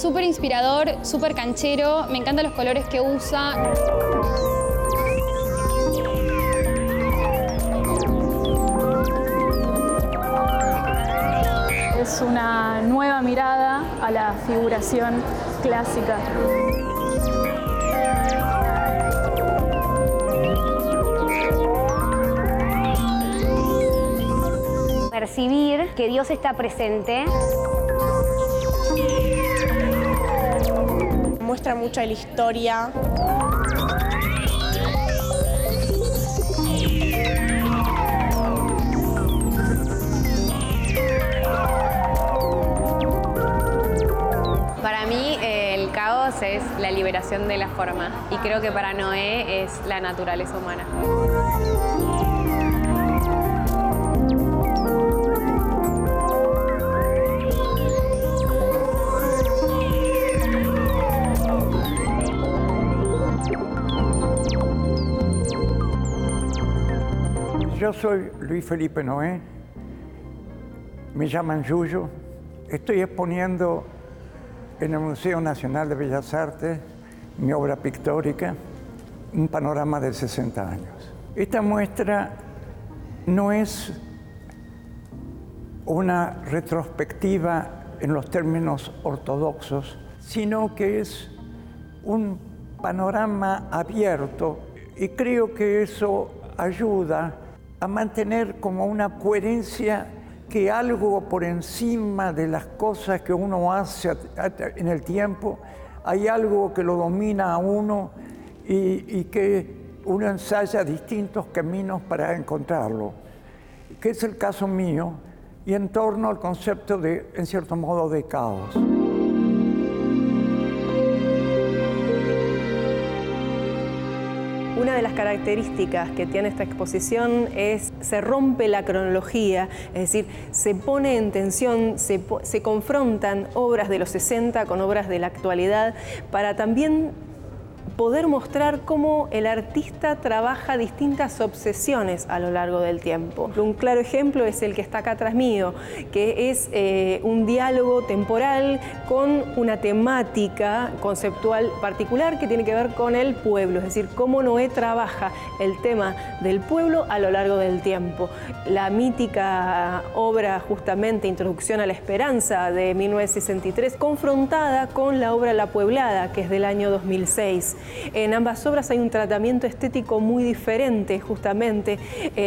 súper inspirador, súper canchero, me encantan los colores que usa. Es una nueva mirada a la figuración clásica. Percibir que Dios está presente. Muestra mucho de la historia. Para mí el caos es la liberación de la forma y creo que para Noé es la naturaleza humana. Yo soy Luis Felipe Noé, me llaman Yuyo, estoy exponiendo en el Museo Nacional de Bellas Artes mi obra pictórica, un panorama de 60 años. Esta muestra no es una retrospectiva en los términos ortodoxos, sino que es un panorama abierto y creo que eso ayuda a mantener como una coherencia, que algo por encima de las cosas que uno hace en el tiempo, hay algo que lo domina a uno y que uno ensaya distintos caminos para encontrarlo, que es el caso mío, y en torno al concepto de, en cierto modo, de caos. Una de las características que tiene esta exposición es se rompe la cronología, es decir, se pone en tensión, se confrontan obras de los 60 con obras de la actualidad para también poder mostrar cómo el artista trabaja distintas obsesiones a lo largo del tiempo. Un claro ejemplo es el que está acá atrás mío, que es un diálogo temporal con una temática conceptual particular que tiene que ver con el pueblo, es decir, cómo Noé trabaja el tema del pueblo a lo largo del tiempo. La mítica obra, justamente, Introducción a la Esperanza, de 1963, confrontada con la obra La Pueblada, que es del año 2006. En ambas obras hay un tratamiento estético muy diferente, justamente,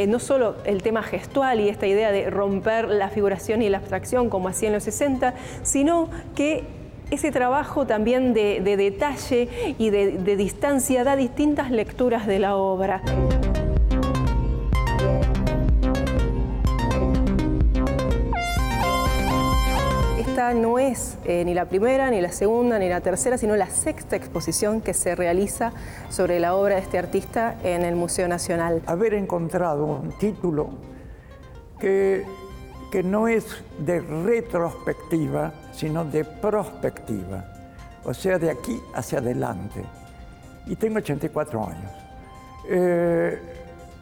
no solo el tema gestual y esta idea de romper la figuración y la abstracción como hacía en los 60, sino que ese trabajo también de detalle y de distancia da distintas lecturas de la obra. Esta no es ni la primera, ni la segunda, ni la tercera, sino la sexta exposición que se realiza sobre la obra de este artista en el Museo Nacional. Haber encontrado un título que no es de retrospectiva, sino de prospectiva, o sea, de aquí hacia adelante. Y tengo 84 años,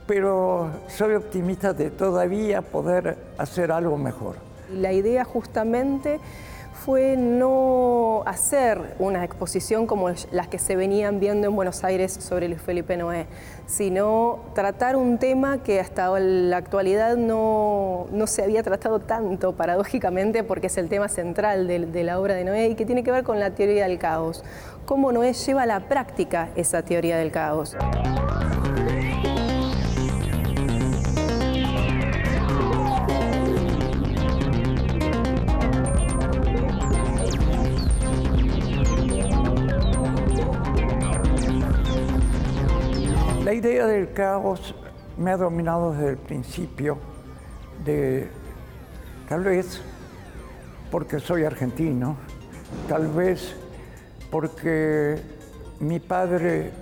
pero soy optimista de todavía poder hacer algo mejor. La idea justamente fue no hacer una exposición como las que se venían viendo en Buenos Aires sobre Luis Felipe Noé, sino tratar un tema que hasta la actualidad no se había tratado tanto, paradójicamente, porque es el tema central de la obra de Noé y que tiene que ver con la teoría del caos. Cómo Noé lleva a la práctica esa teoría del caos. La idea del caos me ha dominado desde el principio, tal vez porque soy argentino, tal vez porque mi padre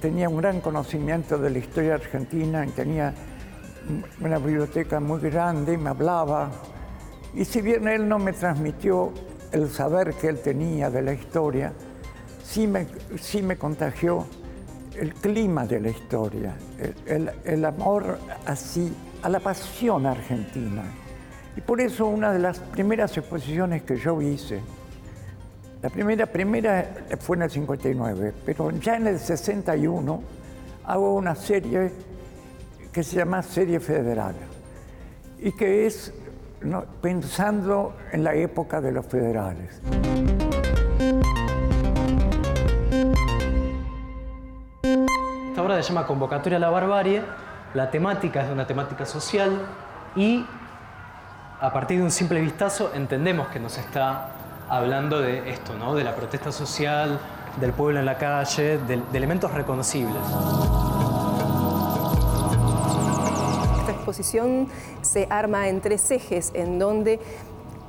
tenía un gran conocimiento de la historia argentina y tenía una biblioteca muy grande y me hablaba. Y si bien él no me transmitió el saber que él tenía de la historia, sí me contagió el clima de la historia, el amor así a la pasión argentina. Y por eso una de las primeras exposiciones que yo hice La primera fue en el 59, pero ya en el 61 hago una serie que se llama Serie Federal y que es pensando en la época de los federales. Esta obra se llama Convocatoria a la Barbarie. La temática es una temática social y a partir de un simple vistazo entendemos que nos está hablando de esto, ¿no? De la protesta social, del pueblo en la calle, de elementos reconocibles. Esta exposición se arma en 3 ejes, en donde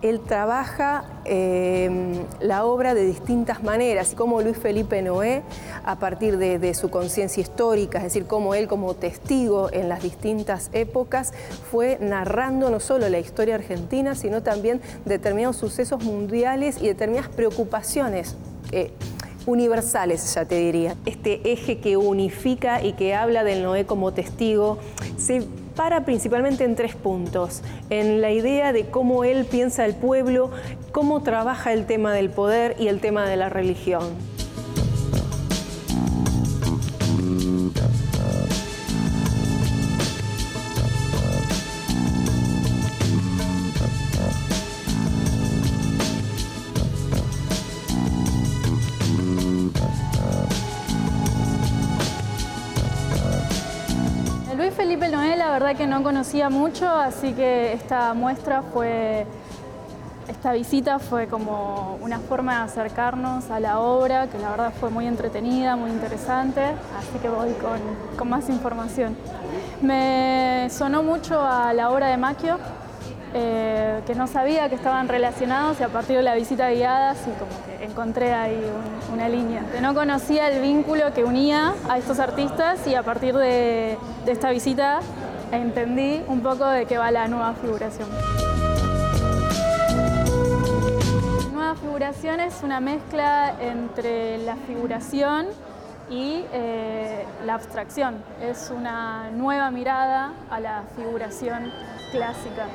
él trabaja la obra de distintas maneras, como Luis Felipe Noé, a partir de su conciencia histórica, es decir, cómo él como testigo en las distintas épocas fue narrando no solo la historia argentina, sino también determinados sucesos mundiales y determinadas preocupaciones universales, ya te diría. Este eje que unifica y que habla del Noé como testigo se para principalmente en 3 puntos. En la idea de cómo él piensa el pueblo, cómo trabaja el tema del poder y el tema de la religión. Luis Felipe Noé, la verdad que no conocía mucho, así que esta visita fue como una forma de acercarnos a la obra, que la verdad fue muy entretenida, muy interesante, así que voy con más información. Me sonó mucho a la obra de Macchio, que no sabía que estaban relacionados, y a partir de la visita guiada sí como que encontré ahí una línea. No conocía el vínculo que unía a estos artistas y a partir de esta visita entendí un poco de qué va la nueva figuración. La nueva figuración es una mezcla entre la figuración y la abstracción. Es una nueva mirada a la figuración clásica.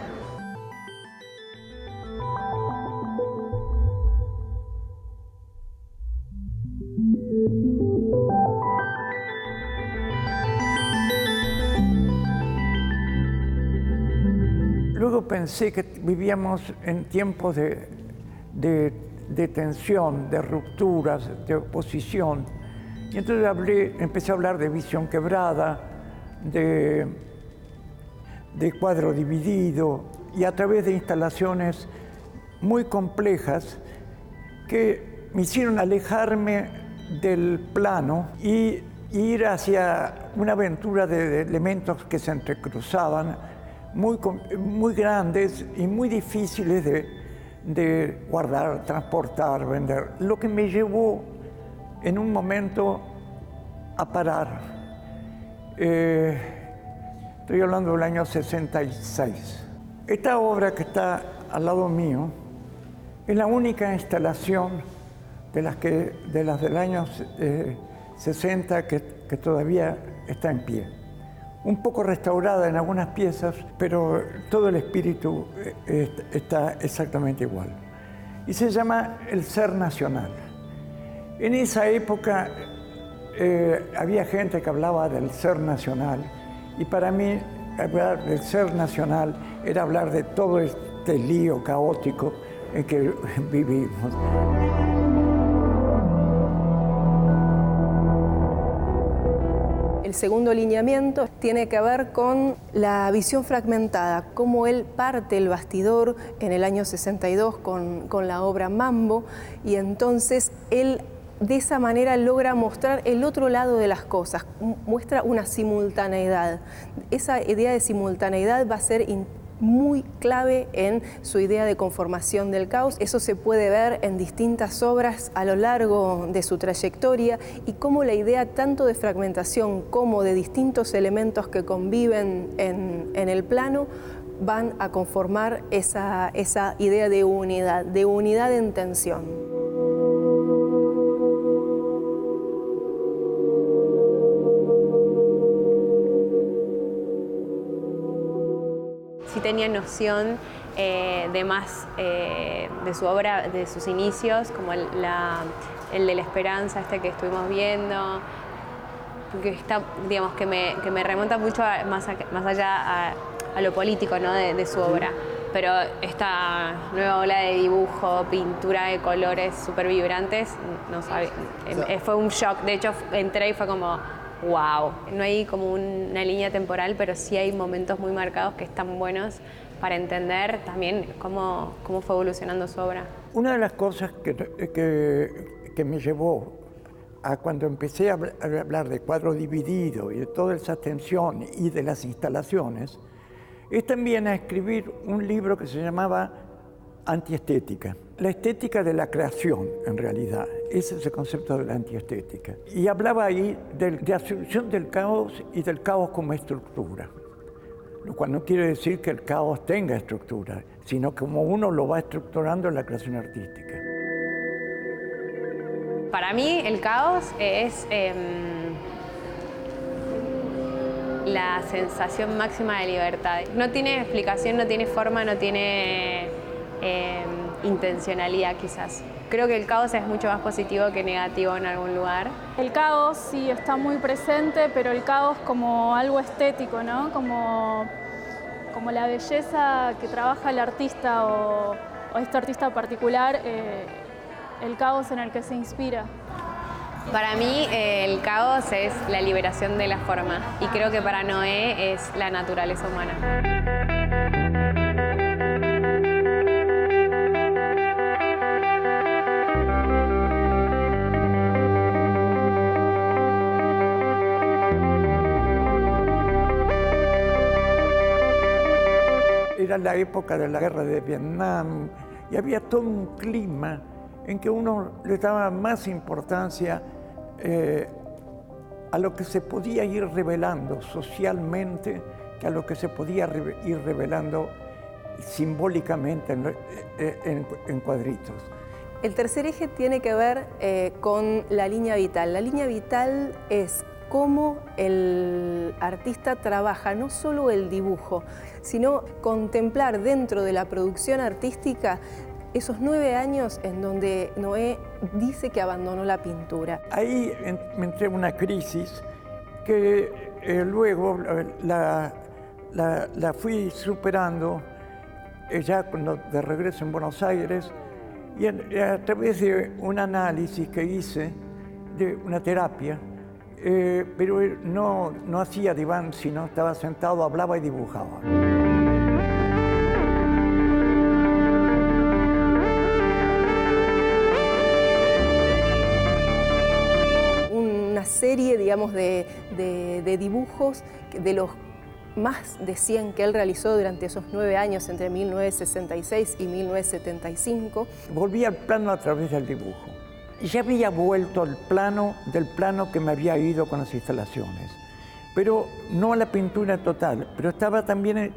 Luego pensé que vivíamos en tiempos de tensión, de rupturas, de oposición. Y entonces empecé a hablar de visión quebrada, de cuadro dividido, y a través de instalaciones muy complejas que me hicieron alejarme del plano y ir hacia una aventura de elementos que se entrecruzaban, muy grandes y muy difíciles de guardar, transportar, vender. Lo que me llevó en un momento a parar. Estoy hablando del año 66. Esta obra que está al lado mío es la única instalación de las del año 60 que todavía está en pie. Un poco restaurada en algunas piezas, pero todo el espíritu está exactamente igual. Y se llama El Ser Nacional. En esa época había gente que hablaba del ser nacional, y para mí hablar del ser nacional era hablar de todo este lío caótico en que vivimos. El segundo lineamiento tiene que ver con la visión fragmentada, cómo él parte el bastidor en el año 62 con la obra Mambo, y entonces él de esa manera logra mostrar el otro lado de las cosas, muestra una simultaneidad. Esa idea de simultaneidad va a ser muy clave en su idea de conformación del caos. Eso se puede ver en distintas obras a lo largo de su trayectoria, y cómo la idea tanto de fragmentación como de distintos elementos que conviven en el plano van a conformar esa idea de unidad en tensión. Sí tenía noción de su obra, de sus inicios, como el de la esperanza, que estuvimos viendo, que está, digamos, que me remonta mucho más allá a lo político, ¿no? de su obra. Pero esta nueva ola de dibujo, pintura de colores súper vibrantes, no sabía, fue un shock. De hecho, entré y fue como, wow. No hay como una línea temporal, pero sí hay momentos muy marcados que están buenos para entender también cómo fue evolucionando su obra. Una de las cosas que me llevó a cuando empecé a hablar de cuadro dividido y de toda esa tensión y de las instalaciones, es también a escribir un libro que se llamaba Antiestética. La estética de la creación, en realidad. Ese es el concepto de la antiestética. Y hablaba ahí de la asunción del caos y del caos como estructura. Lo cual no quiere decir que el caos tenga estructura, sino como uno lo va estructurando en la creación artística. Para mí el caos es la sensación máxima de libertad. No tiene explicación, no tiene forma, no tiene intencionalidad quizás. Creo que el caos es mucho más positivo que negativo en algún lugar. El caos sí está muy presente, pero el caos como algo estético, ¿no? Como la belleza que trabaja el artista o este artista particular, el caos en el que se inspira. Para mí el caos es la liberación de la forma y creo que para Noé es la naturaleza humana. Era la época de la guerra de Vietnam y había todo un clima en que uno le daba más importancia a lo que se podía ir revelando socialmente que a lo que se podía ir revelando simbólicamente en cuadritos. El tercer eje tiene que ver con la línea vital. La línea vital es cómo el artista trabaja no solo el dibujo, sino contemplar dentro de la producción artística esos 9 años en donde Noé dice que abandonó la pintura. Ahí me entré en una crisis que luego la fui superando ya cuando de regreso en Buenos Aires y a través de un análisis que hice, de una terapia, pero no hacía diván, sino estaba sentado, hablaba y dibujaba. Una serie, digamos, de dibujos, de los más de 100 que él realizó durante esos 9 años, entre 1966 y 1975. Volví al plano a través del dibujo. Y ya había vuelto al plano del plano que me había ido con las instalaciones. Pero no a la pintura total, pero estaba también,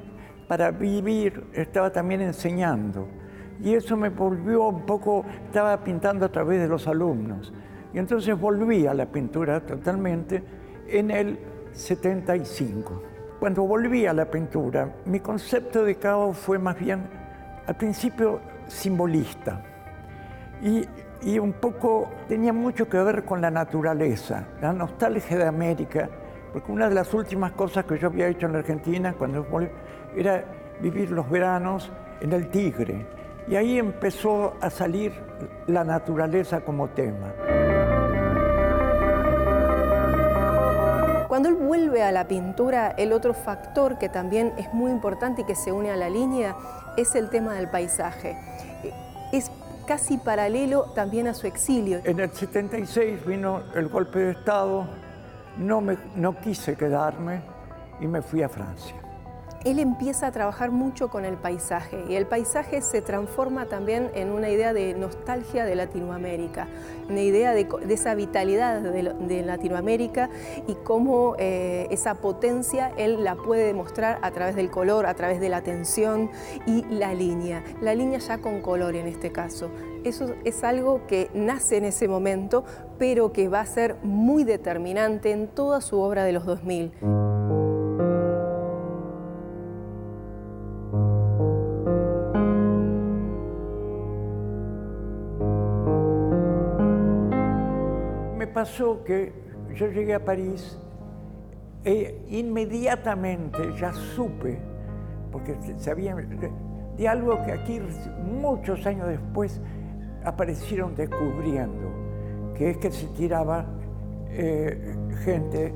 para vivir, estaba también enseñando. Y eso me volvió un poco, estaba pintando a través de los alumnos. Y entonces volví a la pintura totalmente en el 75. Cuando volví a la pintura, mi concepto de caos fue más bien, al principio, simbolista. Y un poco tenía mucho que ver con la naturaleza, la nostalgia de América, porque una de las últimas cosas que yo había hecho en la Argentina cuando volví era vivir los veranos en el Tigre. Y ahí empezó a salir la naturaleza como tema. Cuando él vuelve a la pintura, el otro factor que también es muy importante y que se une a la línea es el tema del paisaje. Es casi paralelo también a su exilio. En el 76 vino el golpe de Estado, no quise quedarme y me fui a Francia. Él empieza a trabajar mucho con el paisaje y el paisaje se transforma también en una idea de nostalgia de Latinoamérica, una idea de esa vitalidad de Latinoamérica y cómo esa potencia él la puede demostrar a través del color, a través de la tensión y la línea ya con color en este caso. Eso es algo que nace en ese momento, pero que va a ser muy determinante en toda su obra de los 2000. pasó que yo llegué a París e inmediatamente ya supe, porque sabía de algo que aquí muchos años después aparecieron descubriendo, que es que se tiraba gente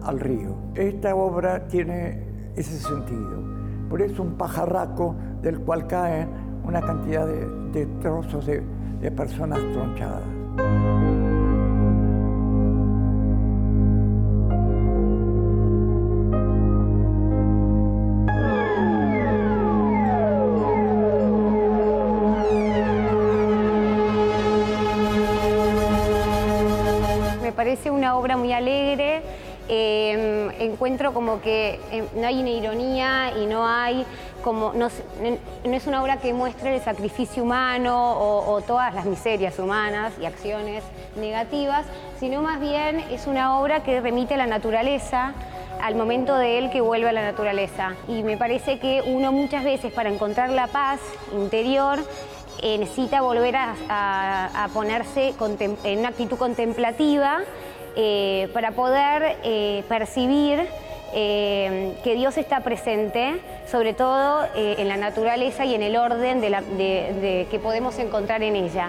al río. Esta obra tiene ese sentido. Por eso un pajarraco del cual caen una cantidad de trozos de personas tronchadas. Me parece una obra muy alegre. Encuentro como que no hay una ironía y no hay como no es una obra que muestre el sacrificio humano o todas las miserias humanas y acciones negativas, sino más bien es una obra que remite a la naturaleza, al momento de él que vuelve a la naturaleza. Y me parece que uno muchas veces para encontrar la paz interior necesita volver a ponerse en una actitud contemplativa para poder percibir que Dios está presente, sobre todo en la naturaleza y en el orden que podemos encontrar en ella.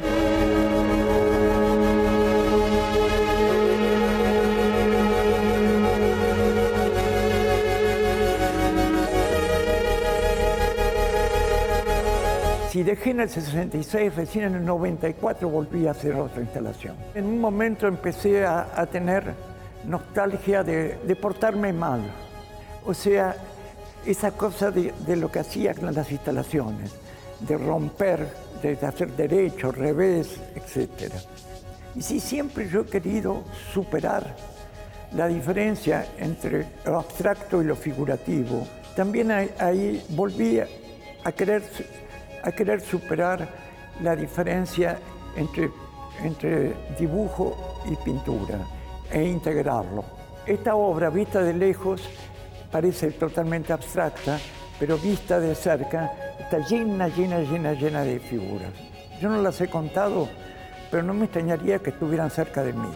Si dejé en el 66, recién en el 94 volví a hacer otra instalación. En un momento empecé a tener nostalgia de portarme mal. O sea, esa cosa de lo que hacía en las instalaciones, de romper, de hacer derecho, revés, etc. Y sí, siempre yo he querido superar la diferencia entre lo abstracto y lo figurativo. También ahí volví a querer superar la diferencia entre dibujo y pintura e integrarlo. Esta obra, vista de lejos, parece totalmente abstracta, pero vista de cerca está llena de figuras. Yo no las he contado, pero no me extrañaría que estuvieran cerca de mí.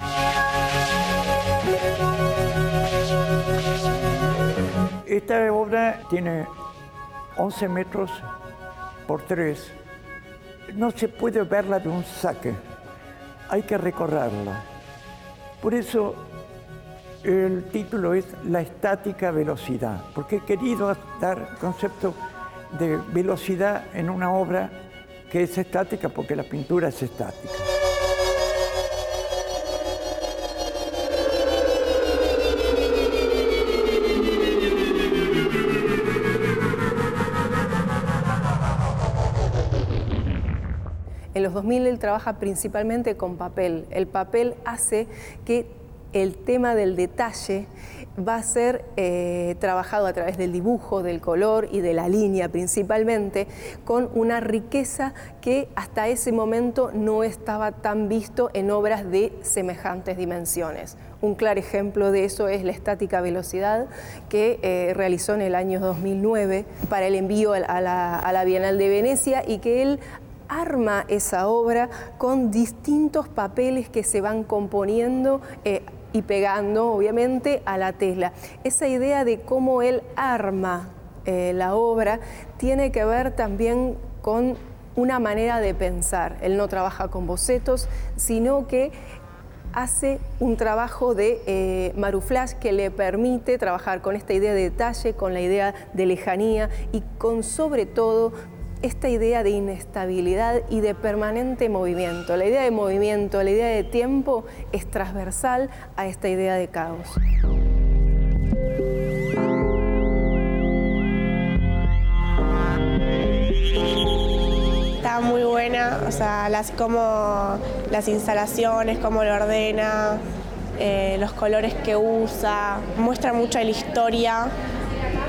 Esta obra tiene 11 metros por 3. No se puede verla de un saque, hay que recorrerla. Por eso el título es La estática velocidad, porque he querido dar concepto de velocidad en una obra que es estática, porque la pintura es estática. En los 2000 él trabaja principalmente con papel. El papel hace que el tema del detalle va a ser trabajado a través del dibujo, del color y de la línea principalmente, con una riqueza que hasta ese momento no estaba tan visto en obras de semejantes dimensiones. Un claro ejemplo de eso es La estática velocidad, que realizó en el año 2009 para el envío a la Bienal de Venecia, y que él arma esa obra con distintos papeles que se van componiendo y pegando, obviamente, a la tela. Esa idea de cómo él arma la obra tiene que ver también con una manera de pensar. Él no trabaja con bocetos, sino que hace un trabajo de maruflage que le permite trabajar con esta idea de detalle, con la idea de lejanía y con, sobre todo, esta idea de inestabilidad y de permanente movimiento. La idea de movimiento, la idea de tiempo es transversal a esta idea de caos. Está muy buena, o sea, como las instalaciones, cómo lo ordena, los colores que usa, muestra mucho de la historia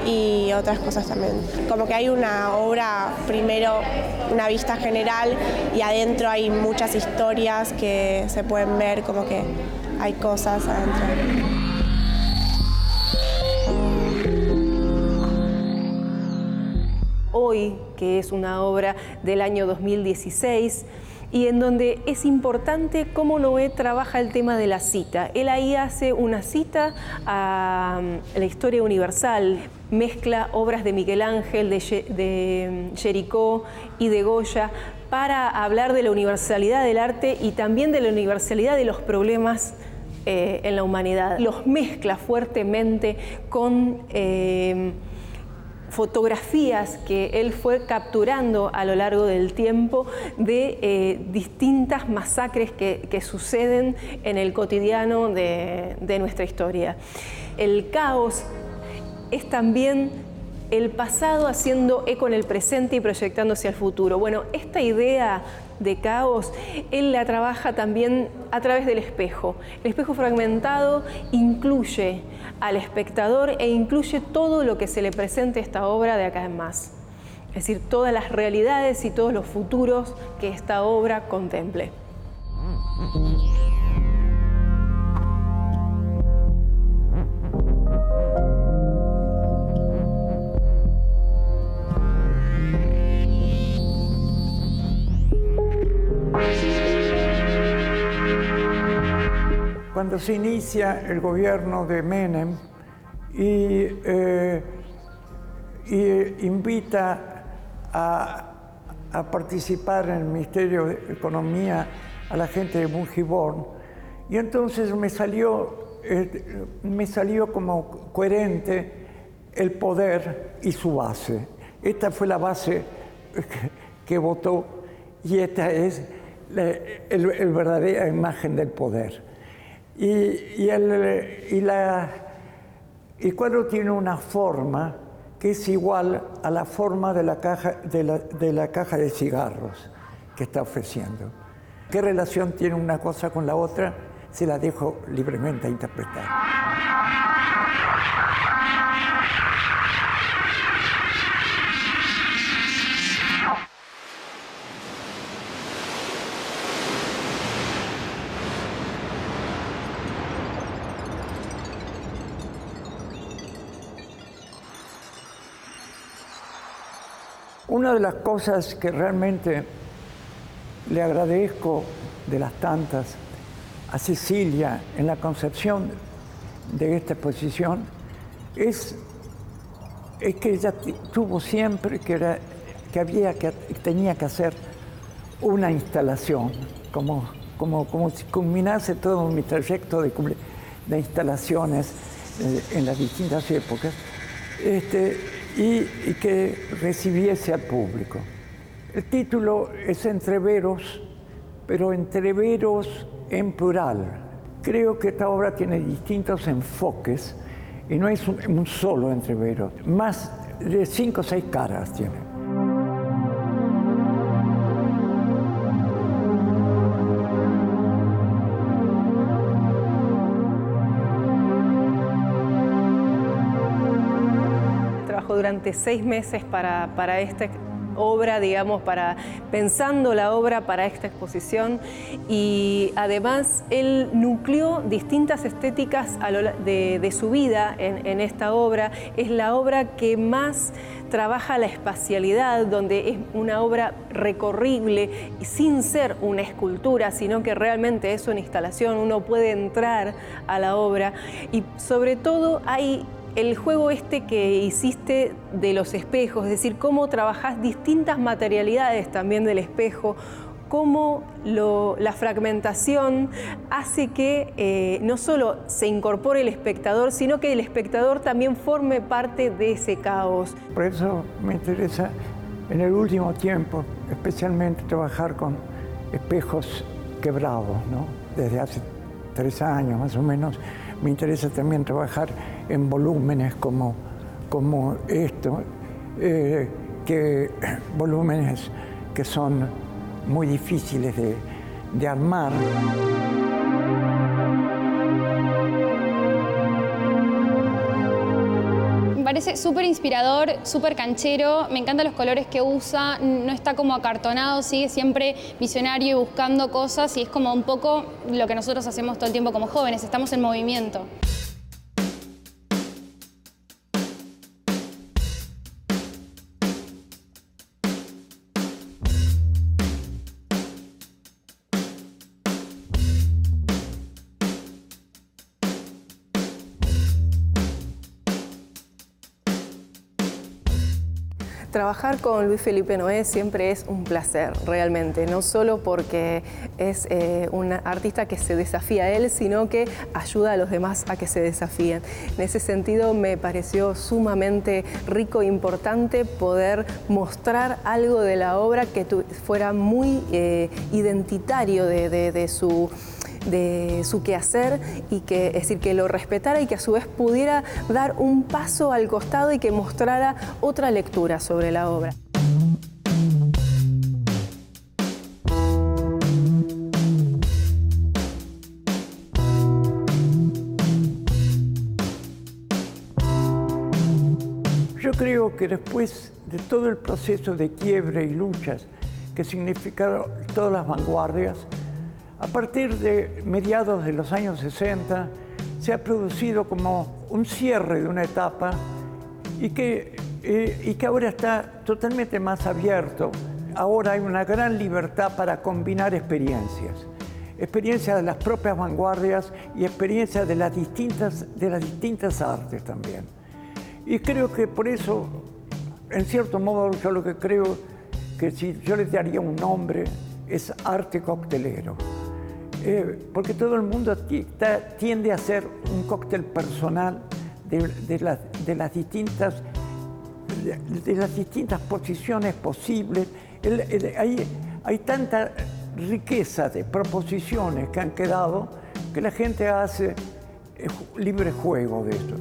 y otras cosas también. Como que hay una obra, primero una vista general, y adentro hay muchas historias que se pueden ver, como que hay cosas adentro. Hoy, que es una obra del año 2016, y en donde es importante cómo Noé trabaja el tema de la cita. Él ahí hace una cita a la historia universal, mezcla obras de Miguel Ángel, de Jericó y de Goya para hablar de la universalidad del arte y también de la universalidad de los problemas en la humanidad. Los mezcla fuertemente con fotografías que él fue capturando a lo largo del tiempo de distintas masacres que suceden en el cotidiano de nuestra historia. El caos es también el pasado haciendo eco en el presente y proyectándose al futuro. Bueno, esta idea de caos, él la trabaja también a través del espejo. El espejo fragmentado incluye al espectador e incluye todo lo que se le presente a esta obra de acá en más. Es decir, todas las realidades y todos los futuros que esta obra contemple. Cuando se inicia el gobierno de Menem y invita a participar en el Ministerio de Economía a la gente de Bungiborn, y entonces me salió como coherente el poder y su base. Esta fue la base que votó y esta es la verdadera imagen del poder. Y el cuadro tiene una forma que es igual a la forma de la caja de cigarros que está ofreciendo. ¿Qué relación tiene una cosa con la otra? Se la dejo libremente a interpretar. Una de las cosas que realmente le agradezco de las tantas a Cecilia en la concepción de esta exposición es que ella tuvo siempre que tenía que hacer una instalación, como si culminase todo mi trayecto de instalaciones en las distintas épocas. Y que recibiese al público. El título es Entreveros, pero entreveros en plural. Creo que esta obra tiene distintos enfoques y no es un solo entrevero, más de 5 o 6 caras tiene. Durante 6 meses para esta obra, digamos, pensando la obra para esta exposición, y además él nucleó distintas estéticas de su vida en esta obra. Es la obra que más trabaja la espacialidad, donde es una obra recorrible y sin ser una escultura, sino que realmente es una instalación, uno puede entrar a la obra y sobre todo hay el juego que hiciste de los espejos, es decir, cómo trabajás distintas materialidades también del espejo, cómo la fragmentación hace que no solo se incorpore el espectador, sino que el espectador también forme parte de ese caos. Por eso me interesa en el último tiempo, especialmente trabajar con espejos quebrados, ¿no? Desde hace 3 años más o menos. Me interesa también trabajar en volúmenes como esto, volúmenes que son muy difíciles de armar. Me parece súper inspirador, súper canchero, me encantan los colores que usa, no está como acartonado, sigue siempre visionario y buscando cosas, y es como un poco lo que nosotros hacemos todo el tiempo como jóvenes, estamos en movimiento. Trabajar con Luis Felipe Noé siempre es un placer, realmente, no solo porque es un artista que se desafía a él, sino que ayuda a los demás a que se desafíen. En ese sentido me pareció sumamente rico e importante poder mostrar algo de la obra que fuera muy identitario de su quehacer y que, es decir, que lo respetara y que a su vez pudiera dar un paso al costado y que mostrara otra lectura sobre la obra. Yo creo que después de todo el proceso de quiebre y luchas que significaron todas las vanguardias, a partir de mediados de los años 60 se ha producido como un cierre de una etapa y que ahora está totalmente más abierto. Ahora hay una gran libertad para combinar experiencias de las propias vanguardias y experiencias de las distintas artes también. Y creo que por eso, en cierto modo, yo lo que creo que si yo les daría un nombre es arte coctelero. Porque todo el mundo tiende a hacer un cóctel personal de las distintas posiciones posibles. Hay tanta riqueza de proposiciones que han quedado que la gente hace libre juego de esto.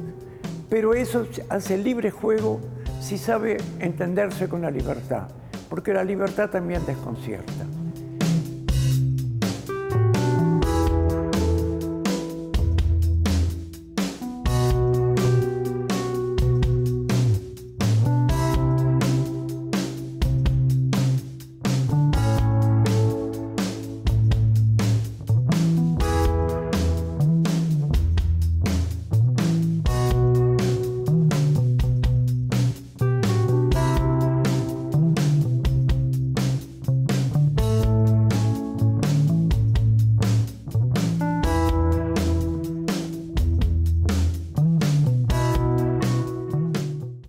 Pero eso hace libre juego si sabe entenderse con la libertad, porque la libertad también desconcierta.